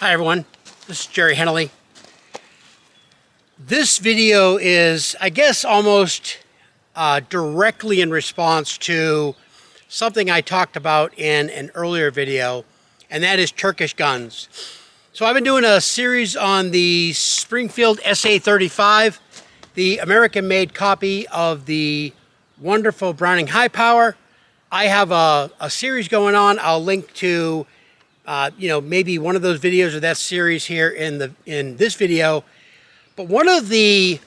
Hi everyone, this is Jerry Hennelly. This video is, I guess, almost directly in response to something I talked about in an earlier video, and that is Turkish guns. So I've been doing a series on the Springfield SA-35, the American-made copy of the wonderful Browning High Power. I have a series going on. I'll link to maybe one of those videos of that series here in this video. But one of the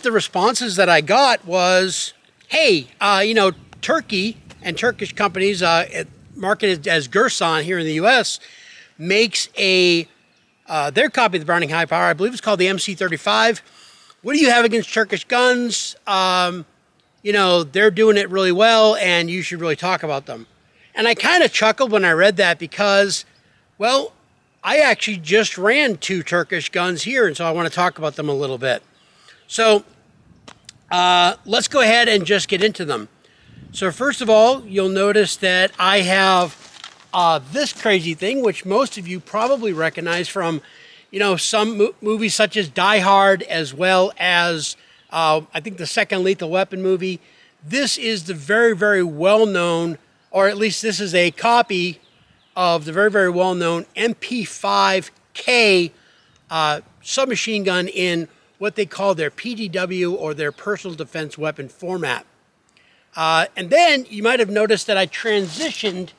responses that I got was, hey, Turkey and Turkish companies, marketed as Gerson here in the U.S., makes their copy of the Browning High Power. I believe it's called the MC35. What do you have against Turkish guns? They're doing it really well, and you should really talk about them. And I kind of chuckled when I read that because, well, I actually just ran 2 Turkish guns here, and so I want to talk about them a little bit. So let's go ahead and just get into them. So first of all, you'll notice that I have this crazy thing, which most of you probably recognize from, some movies such as Die Hard, as well as, I think, the second Lethal Weapon movie. This is the very, very well-known, or at least this is a copy of the very, very well-known MP5K submachine gun in what they call their PDW, or their personal defense weapon format. And then you might have noticed that I transitioned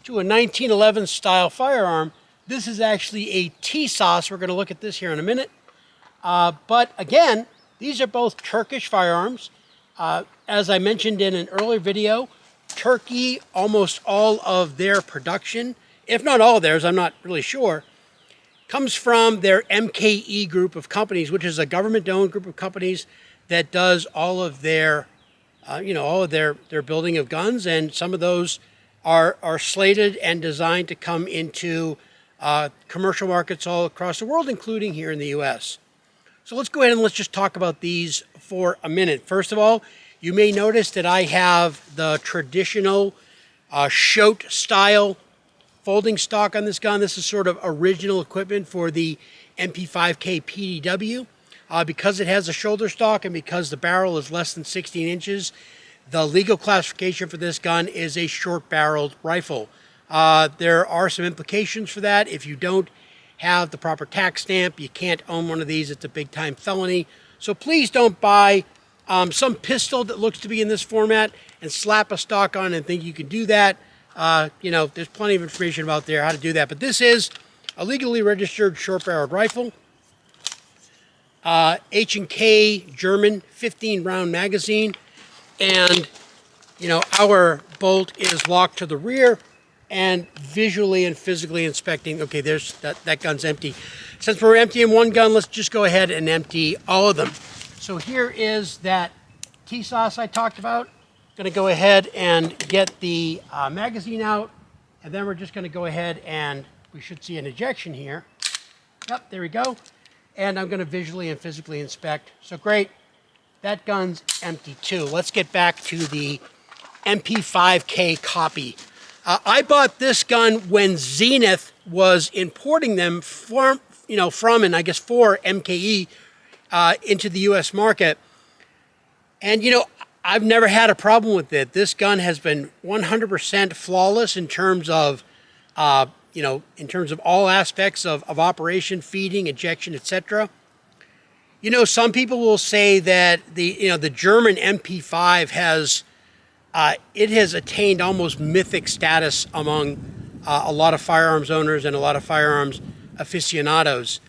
to a 1911 style firearm. This is actually a Tisas. We're going to look at this here in a minute. But again, these are both Turkish firearms. As I mentioned in an earlier video, Turkey, almost all of their production, if not all of theirs, I'm not really sure, comes from their MKE group of companies, which is a government-owned group of companies that does all of their, all of their building of guns, and some of those are slated and designed to come into commercial markets all across the world, including here in the U.S. So let's go ahead and let's just talk about these for a minute. First of all, you may notice that I have the traditional shote style folding stock on this gun. This is sort of original equipment for the MP5K PDW. Because it has a shoulder stock and because the barrel is less than 16 inches, the legal classification for this gun is a short-barreled rifle. There are some implications for that. If you don't have the proper tax stamp, you can't own one of these. It's a big-time felony. So please don't buy some pistol that looks to be in this format and slap a stock on and think you can do that. There's plenty of information about there how to do that. But this is a legally registered short-barreled rifle. H&K German 15-round magazine. And, our bolt is locked to the rear, and visually and physically inspecting, okay, there's that gun's empty. Since we're emptying one gun, let's just go ahead and empty all of them. So here is that Tisas I talked about. Going to go ahead and get the magazine out, and then we're just going to go ahead and we should see an ejection here. Yep, there we go. And I'm going to visually and physically inspect. So great, that gun's empty too. Let's get back to the MP5K copy. I bought this gun when Zenith was importing them from and I guess for MKE into the U.S. market. And, I've never had a problem with it. This gun has been 100% flawless in terms of, in terms of all aspects of operation, feeding, ejection, etc. Some people will say that the German MP5 has attained almost mythic status among a lot of firearms owners and a lot of firearms aficionados.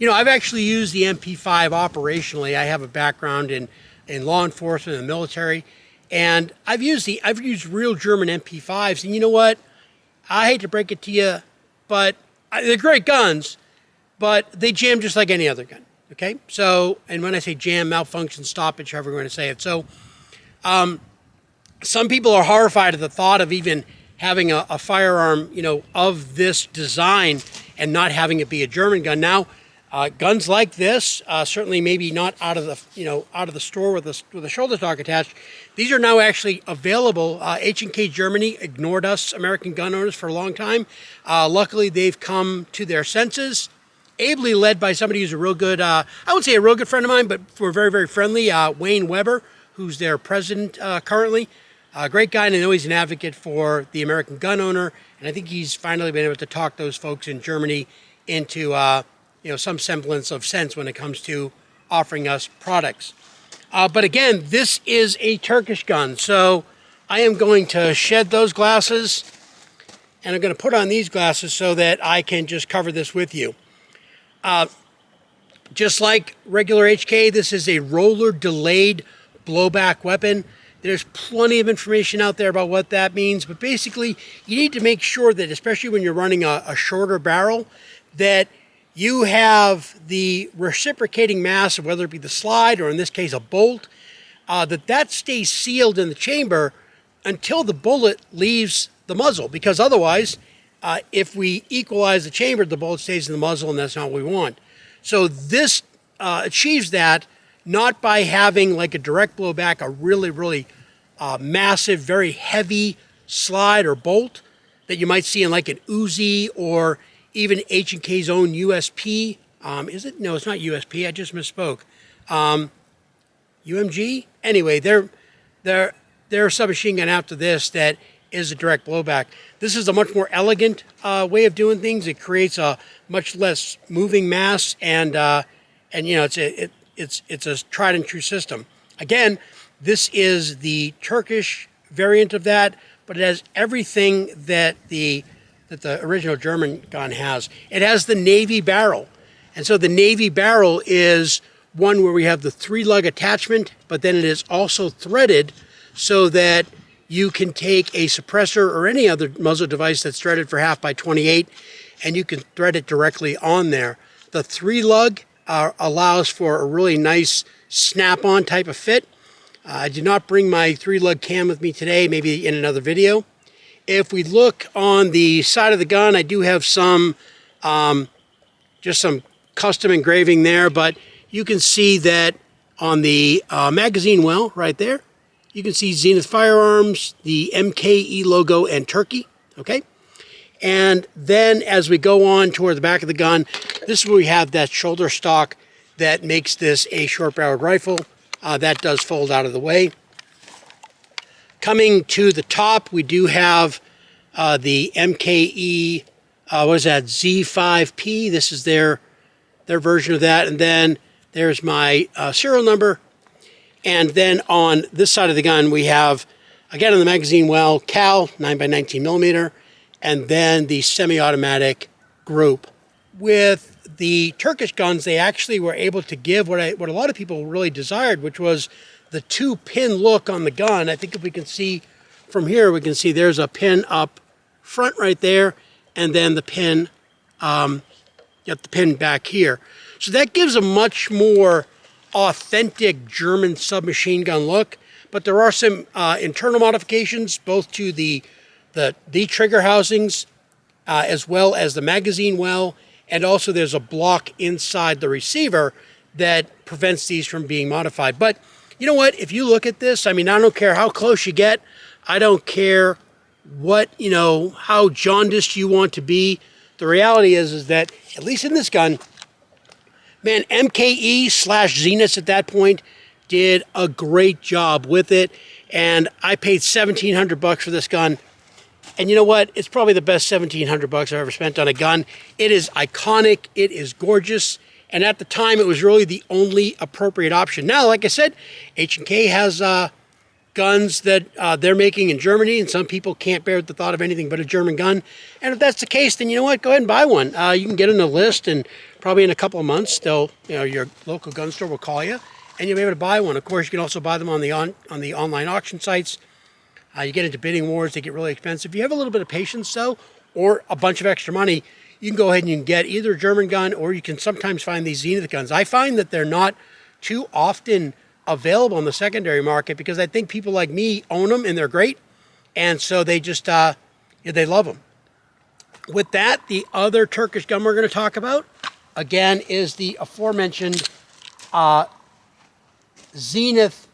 I've actually used the MP5 operationally. I have a background in law enforcement and military, and I've used real German MP5s, and you know what? I hate to break it to you, but they're great guns, but they jam just like any other gun, okay? So, and when I say jam, malfunction, stoppage, however we're going to say it. So, some people are horrified at the thought of even having a firearm, of this design and not having it be a German gun. Now, guns like this, certainly maybe not out of the store with a shoulder stock attached, These are now actually available. H&K Germany ignored us American gun owners for a long time. Luckily, they've come to their senses, ably led by somebody who's a real good, I wouldn't say a real good friend of mine, but we're very, very friendly, Wayne Weber, who's their president currently. A great guy, and I know he's an advocate for the American gun owner, and I think he's finally been able to talk those folks in Germany into some semblance of sense when it comes to offering us products. But again, this is a Turkish gun, so I am going to shed those glasses, and I'm going to put on these glasses so that I can just cover this with you. Just like regular HK, this is a roller delayed blowback weapon. There's plenty of information out there about what that means, but basically you need to make sure that, especially when you're running a shorter barrel, that you have the reciprocating mass of whether it be the slide or in this case a bolt, that stays sealed in the chamber until the bullet leaves the muzzle, because otherwise, if we equalize the chamber, the bullet stays in the muzzle, and that's not what we want. So this achieves that not by having like a direct blowback, a really, really massive, very heavy slide or bolt that you might see in like an Uzi or even H&K's own USP. Is it? No, it's not USP. I just misspoke. UMG? Anyway, they're a submachine gun after this that is a direct blowback. This is a much more elegant way of doing things. It creates a much less moving mass, and it's a tried and true system. Again, this is the Turkish variant of that, but it has everything that the original German gun has. It has the Navy barrel, and so the Navy barrel is one where we have the 3-lug attachment, but then it is also threaded so that you can take a suppressor or any other muzzle device that's threaded for 1/2x28, and you can thread it directly on there. The 3-lug allows for a really nice snap-on type of fit. I did not bring my 3-lug cam with me today, maybe in another video. If we look on the side of the gun, I do have some, just some custom engraving there, but you can see that on the magazine well right there, you can see Zenith Firearms, the MKE logo, and Turkey, okay? And then as we go on toward the back of the gun, this is where we have that shoulder stock that makes this a short-barreled rifle. That does fold out of the way. Coming to the top, we do have the MKE, what is that, Z5P. This is their version of that. And then there's my serial number. And then on this side of the gun, we have, again on the magazine well, Cal, 9x19 millimeter, and then the semi-automatic group. With the Turkish guns, they actually were able to give what a lot of people really desired, which was the 2-pin look on the gun. I think if we can see from here, we can see there's a pin up front right there, and then the pin, the pin back here. So that gives a much more authentic German submachine gun look, but there are some internal modifications both to the trigger housings as well as the magazine well, and also there's a block inside the receiver that prevents these from being modified. But you know what, if you look at this, I mean, I don't care how close you get, I don't care what, how jaundiced you want to be. The reality is that, at least in this gun, man, MKE/Zenith at that point did a great job with it, and I paid $1,700 for this gun. And you know what? It's probably the best $1,700 I've ever spent on a gun. It is iconic. It is gorgeous. And at the time, it was really the only appropriate option. Now, like I said, H&K has guns that they're making in Germany, and some people can't bear the thought of anything but a German gun. And if that's the case, then you know what? Go ahead and buy one. You can get on a list, and probably in a couple of months, your local gun store will call you, and you'll be able to buy one. Of course, you can also buy them on the online auction sites. You get into bidding wars, they get really expensive. If you have a little bit of patience, though, or a bunch of extra money, you can go ahead and you can get either a German gun, or you can sometimes find these Zenith guns. I find that they're not too often available in the secondary market because I think people like me own them and they're great, and so they just they love them. With that, the other Turkish gun we're going to talk about again is the aforementioned Zenith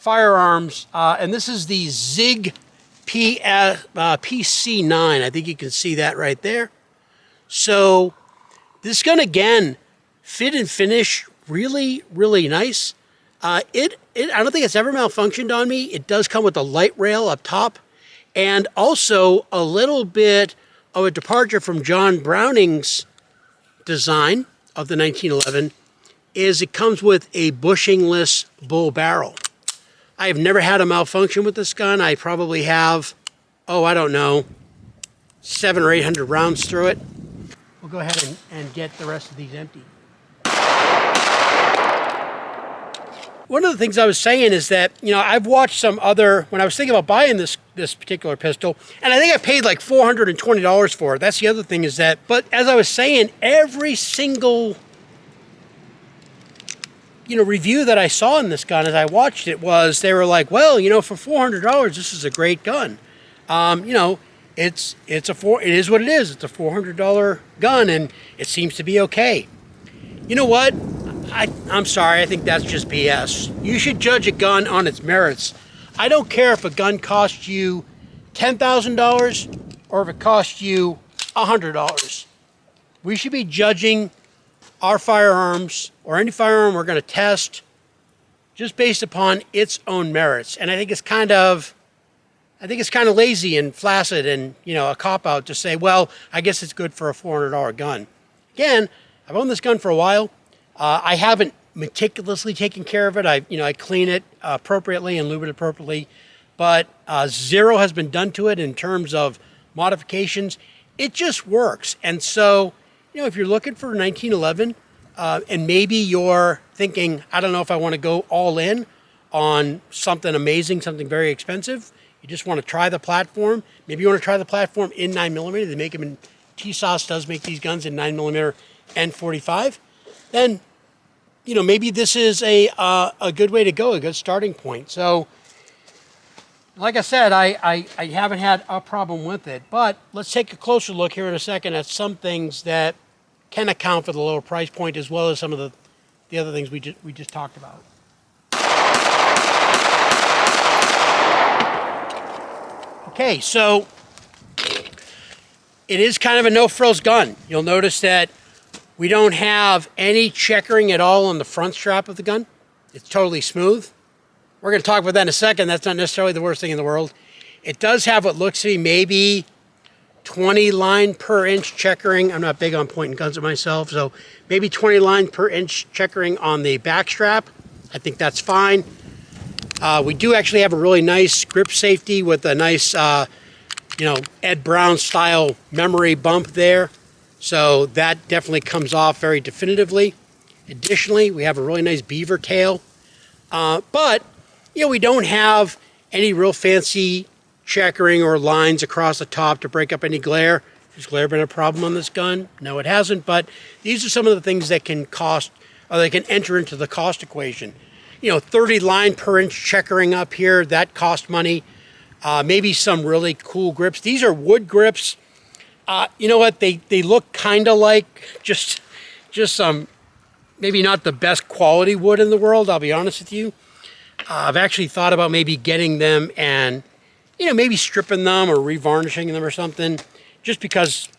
firearms, and this is the Zig PC9. I think you can see that right there. So this gun, again, fit and finish really, really nice. I don't think it's ever malfunctioned on me. It does come with a light rail up top, and also a little bit of a departure from John Browning's design of the 1911 is it comes with a bushingless bull barrel. I have never had a malfunction with this gun. I probably have, I don't know, 700 or 800 rounds through it. We'll go ahead and get the rest of these empty. One of the things I was saying is that, I've watched some other, when I was thinking about buying this particular pistol, and I think I paid like $420 for it. That's the other thing is that, but as I was saying, every single, review that I saw in this gun as I watched it was, they were like, well, for $400, this is a great gun. It is what it is. It's a $400 gun, and it seems to be okay. You know what? I'm sorry, I think that's just BS. You should judge a gun on its merits. I don't care if a gun costs you $10,000 or if it costs you $100. We should be judging our firearms or any firearm we're going to test just based upon its own merits. And I think it's kind of lazy and flaccid and, a cop-out to say, well, I guess it's good for a $400 gun. Again, I've owned this gun for a while. I haven't meticulously taken care of it. I clean it appropriately and lube it appropriately, but zero has been done to it in terms of modifications. It just works. And so, if you're looking for 1911, and maybe you're thinking, I don't know if I want to go all in on something amazing, something very expensive. You just want to try the platform. Maybe you want to try the platform in 9mm. They make them in, Tisas does make these guns in 9mm and 45. Then, maybe this is a good way to go, a good starting point. So, like I said, I haven't had a problem with it. But let's take a closer look here in a second at some things that can account for the lower price point, as well as some of the other things we just talked about. Okay, so it is kind of a no-frills gun. You'll notice that we don't have any checkering at all on the front strap of the gun. It's totally smooth. We're going to talk about that in a second. That's not necessarily the worst thing in the world. It does have what looks to be maybe 20 line per inch checkering. I'm not big on pointing guns at myself, so maybe 20 line per inch checkering on the back strap. I think that's fine. We do actually have a really nice grip safety with a nice, Ed Brown style memory bump there. So that definitely comes off very definitively. Additionally, we have a really nice beaver tail. But, we don't have any real fancy checkering or lines across the top to break up any glare. Has glare been a problem on this gun? No, it hasn't. But these are some of the things that can cost, or they can enter into the cost equation. 30 line per inch checkering up here, that cost money. Maybe some really cool grips. These are wood grips. You know what? They look kind of like just some, maybe not the best quality wood in the world, I'll be honest with you. I've actually thought about maybe getting them and, maybe stripping them or revarnishing them or something, just because,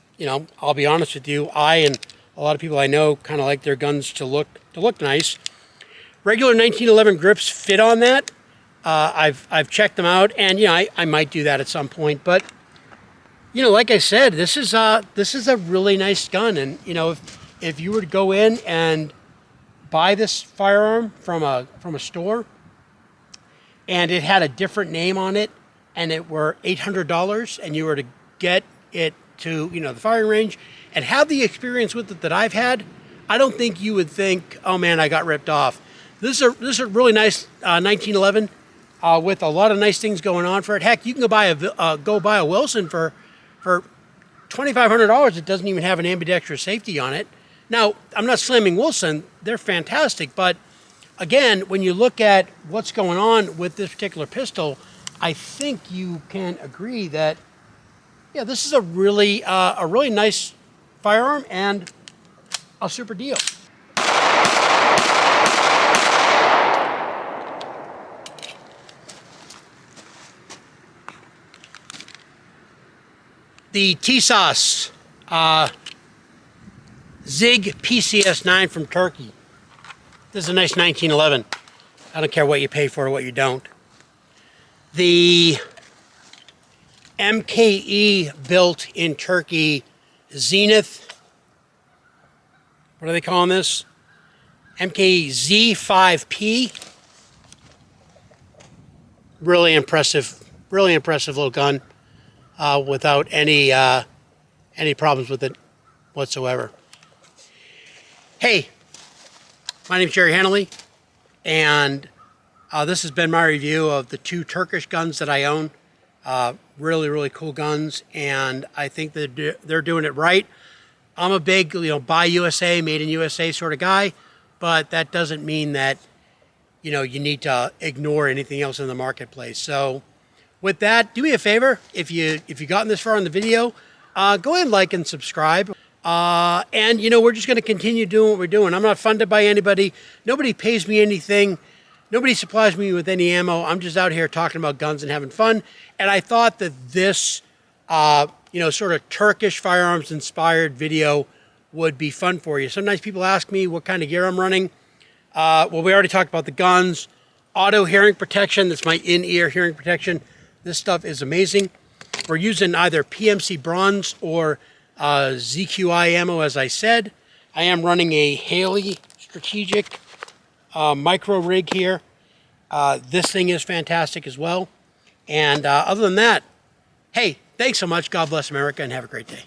I'll be honest with you, I and a lot of people I know kind of like their guns to look nice. Regular 1911 grips fit on that. I've checked them out, and I might do that at some point. But like I said, this is a really nice gun, and if you were to go in and buy this firearm from a store, and it had a different name on it, and it were $800, and you were to get it to the firing range and have the experience with it that I've had, I don't think you would think, oh man, I got ripped off. This is a really nice 1911 with a lot of nice things going on for it. Heck, you can go buy a Wilson for $2,500. It doesn't even have an ambidextrous safety on it. Now, I'm not slamming Wilson. They're fantastic. But again, when you look at what's going on with this particular pistol, I think you can agree that, this is a really nice firearm and a super deal. The Tisas Zig PCS9 from Turkey. This is a nice 1911. I don't care what you pay for or what you don't. The MKE built in Turkey Zenith. What are they calling this? MKE Z5P. Really impressive little gun without any problems with it whatsoever. Hey, my name's Jerry Hanley, and this has been my review of the two Turkish guns that I own. Really cool guns, and I think that they're doing it right. I'm a big, buy USA, made in USA sort of guy, but that doesn't mean that, you need to ignore anything else in the marketplace. So with that, do me a favor, if you've gotten this far in the video, go ahead and like and subscribe. And we're just going to continue doing what we're doing. I'm not funded by anybody. Nobody pays me anything. Nobody supplies me with any ammo. I'm just out here talking about guns and having fun. And I thought that this, sort of Turkish firearms inspired video would be fun for you. Sometimes people ask me what kind of gear I'm running. Well, we already talked about the guns. Auto hearing protection, that's my in-ear hearing protection. This stuff is amazing. We're using either PMC bronze or ZQI ammo, as I said. I am running a Haley strategic micro rig here. This thing is fantastic as well. And other than that, hey, thanks so much. God bless America and have a great day.